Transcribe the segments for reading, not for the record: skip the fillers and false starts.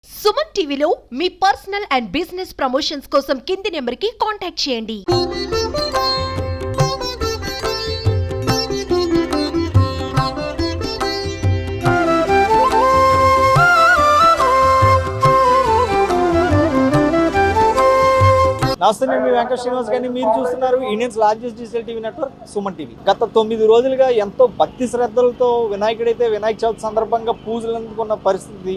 సుమన్ టీవీలో మీ personal and business promotions కోసం కింది నెంబర్కి కాంటాక్ట్ చేయండి. నమస్తే, నేను మీ వెంకట శ్రీనివాస్ గారిని. మీరు చూస్తున్నారు Indians largest digital TV network Suman TV. గత 9 రోజులుగా ఎంతో భక్తి శ్రద్ధలతో వినాయకుడైతే వినాయక చవితి సందర్భంగా పూజలు అందుకున్న పరిస్థితి.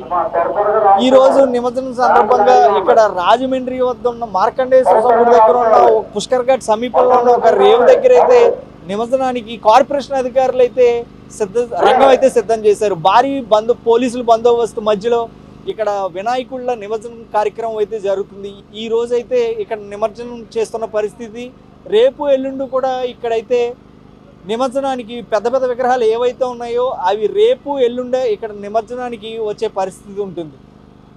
ఈ రోజు నిమజ్జనం సందర్భంగా ఇక్కడ రాజమండ్రి వద్ద ఉన్న మార్కండేశ్వర గుడి దగ్గర ఉన్న పుష్కర్ ఘాట్ సమీపంలో ఉన్న ఒక రేవు దగ్గర అయితే నిమజ్జనానికి కార్పొరేషన్ అధికారులు అయితే రంగం అయితే సిద్ధం చేశారు. భారీ పోలీసులు బందోబస్తు మధ్యలో ఇక్కడ వినాయకుళ్ళ నిమజ్జనం కార్యక్రమం అయితే జరుగుతుంది. ఈ రోజు అయితే ఇక్కడ నిమజ్జనం చేస్తున్న పరిస్థితి. రేపు ఎల్లుండి కూడా ఇక్కడైతే నిమజ్జనానికి పెద్ద పెద్ద విగ్రహాలు ఏవైతే ఉన్నాయో అవి రేపు ఎల్లుండే ఇక్కడ నిమజ్జనానికి వచ్చే పరిస్థితి ఉంటుంది.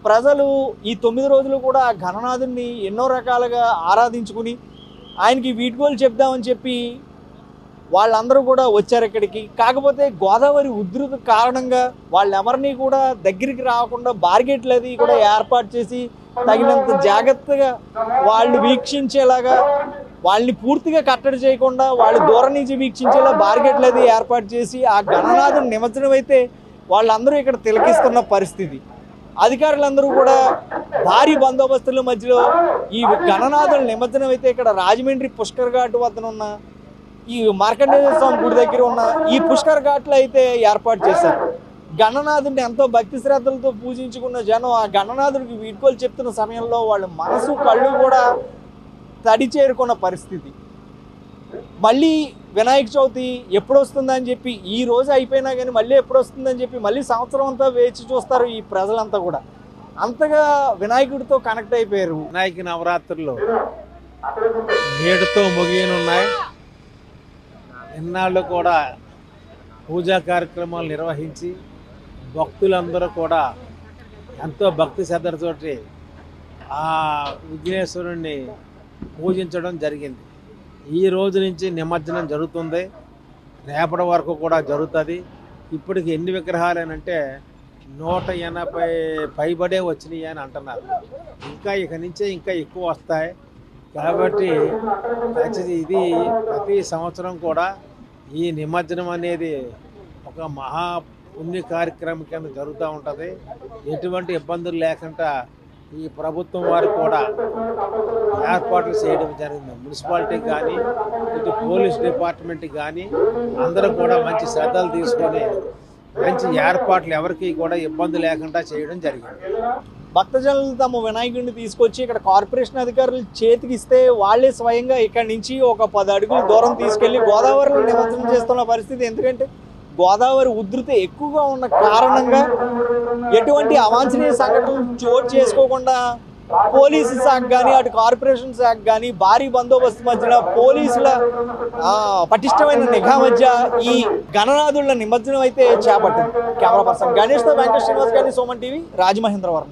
ప్రజలు ఈ 9 రోజులు కూడా గణనాథుని ఎన్నో రకాలుగా ఆరాధించుకుని ఆయనకి వీడ్కోలు చెప్దామని చెప్పి వాళ్ళందరూ కూడా వచ్చారు ఇక్కడికి. కాకపోతే గోదావరి ఉధృతి కారణంగా వాళ్ళెవరిని కూడా దగ్గరికి రాకుండా బార్గెట్లు అది కూడా ఏర్పాటు చేసి తగినంత జాగ్రత్తగా వాళ్ళు వీక్షించేలాగా, వాళ్ళని పూర్తిగా కట్టడి చేయకుండా వాళ్ళు దూరం నుంచి వీక్షించేలా బార్గెట్లు అది ఏర్పాటు చేసి ఆ గణనాథుని నిమజ్జనం అయితే వాళ్ళందరూ ఇక్కడ తిలకిస్తున్న పరిస్థితి. అధికారులందరూ కూడా భారీ బందోబస్తుల మధ్యలో ఈ గణనాథుల నిమజ్జనం అయితే ఇక్కడ రాజమండ్రి పుష్కర్ ఘాట్ వద్దనున్న ఈ మార్కండేశ్వర స్వామి గుడి దగ్గర ఉన్న ఈ పుష్కర్ ఘాట్లో అయితే ఏర్పాటు చేశారు. గణనాథుడిని ఎంతో భక్తి శ్రద్ధలతో పూజించుకున్న జనం ఆ గణనాథుడికి వీడ్కోలు చెప్తున్న సమయంలో వాళ్ళ మనసు కళ్ళు కూడా తడి చేరుకున్న పరిస్థితి. మళ్ళీ వినాయక చవితి ఎప్పుడు వస్తుందని చెప్పి ఈ రోజు అయిపోయినా కానీ మళ్ళీ ఎప్పుడు వస్తుందని చెప్పి మళ్ళీ సంవత్సరం అంతా వేచి చూస్తారు ఈ ప్రజలంతా కూడా. అంతగా వినాయకుడితో కనెక్ట్ అయిపోయారు. వినాయక నవరాత్రులు నేడుతో ముగియనున్నాయి. ఇన్నాళ్ళు కూడా పూజా కార్యక్రమాలు నిర్వహించి భక్తులందరూ కూడా ఎంతో భక్తి శ్రద్ధలతోటి ఆ విఘ్నేశ్వరుణ్ణి పూజించడం జరిగింది. ఈ రోజు నుంచి నిమజ్జనం జరుగుతుంది, రేపటి వరకు కూడా జరుగుతుంది. ఇప్పటికి ఎన్ని విగ్రహాలేనంటే 180 పైబడే వచ్చినాయి అని అంటున్నారు. ఇంకా ఇక నుంచే ఇంకా ఎక్కువ వస్తాయి. కాబట్టి ఇది ప్రతి సంవత్సరం కూడా ఈ నిమజ్జనం అనేది ఒక మహా పుణ్య కార్యక్రమం కింద జరుగుతూ ఉంటుంది. ఎటువంటి ఇబ్బందులు లేకుండా ఈ ప్రభుత్వం వారు కూడా ఏర్పాట్లు చేయడం జరిగింది. మున్సిపాలిటీకి కానీ ఇటు పోలీస్ డిపార్ట్మెంట్కి కానీ అందరూ కూడా మంచి శ్రద్ధలు తీసుకొని మంచి ఏర్పాట్లు ఎవరికి కూడా ఇబ్బంది లేకుండా చేయడం జరిగింది. భక్తజనులు తమ వినాయకుడిని తీసుకొచ్చి ఇక్కడ కార్పొరేషన్ అధికారులు చేతికి ఇస్తే వాళ్ళే స్వయంగా ఇక్కడ నుంచి ఒక 10 అడుగులు దూరం తీసుకెళ్లి గోదావరిలో నిమజ్జనం చేస్తున్న పరిస్థితి. ఎందుకంటే గోదావరి ఉధృతి ఎక్కువగా ఉన్న కారణంగా ఎటువంటి అవాంఛనీయ సంఘటనలు చోటు చేసుకోకుండా పోలీసు శాఖ కానీ అటు కార్పొరేషన్ శాఖ కానీ భారీ బందోబస్తు మధ్యన పోలీసుల పటిష్టమైన నిఘా మధ్య ఈ గణనాథుల నిమజ్జనం అయితే చేపట్టింది. కెమెరా పర్సన్ గణేష్తో వెంకట శ్రీనివాస్ గారిని, సుమన్ టీవీ, రాజమహేంద్రవరం.